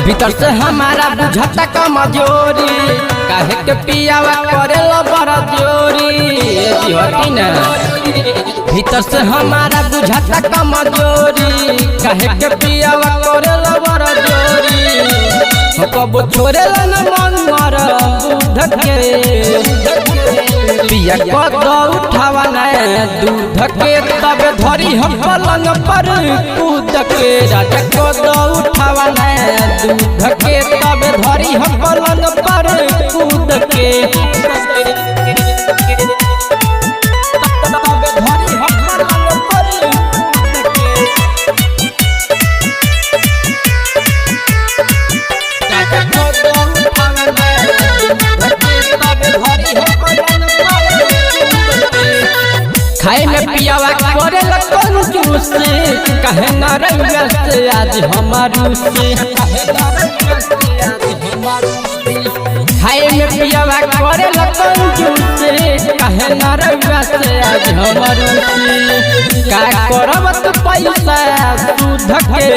भीतर से हमारा बुझता कमजोरी काहे के पियावा करेला बड़ा जोरी भीतर से हमारा बुझता कमजोरी काहे के पियावा करेला बड़ा जोरी कब छोड़ेला न मन मर दूध के पिया कद उठावा न दूध के तब धरी हम पलंग पर कूद के राजा कद उठावा न दूध के तब धरी हम पलंग पर कूद के खाए में पियावा करे लगन जूस कहे न रंगा से आज हमारू से खाए में पियावा करे लगन जूस कहे न रंगा से आज हमारू से का करब त पैसा दूध के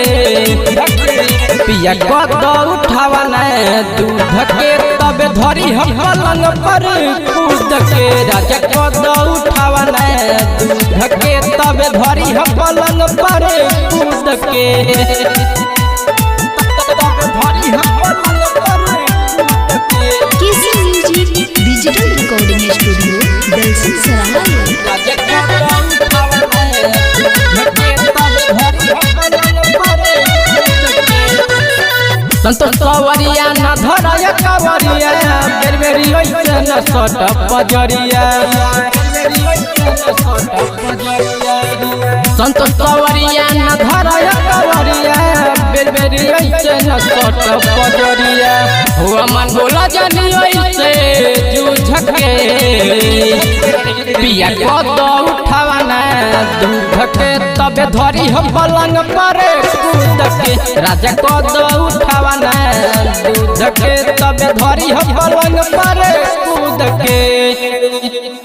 पिया कद उठावा न दूध के तब धरी हम पलंग पर कूद के राजा कद उठावा न दूध के तब धरी हम पलंग पर कूद के डिजिटल रिकॉर्डिंग स्टूडियो दलसिंह सराय। संतोष सवरिया न धरया कवरिया बेरबेरी ओइसे न सट पजरिया संतोष सवरिया न धरया कवरिया बेरबेरी ओइसे न सट पजरिया हुआ मन बोला जानी ओइसे जूझ के पिया कद उठावा न दूध के तबे धरी हम पलंग पर कूद के राजा कद उठावा न दूध के तबे धरी हम पलंग पर कूद के।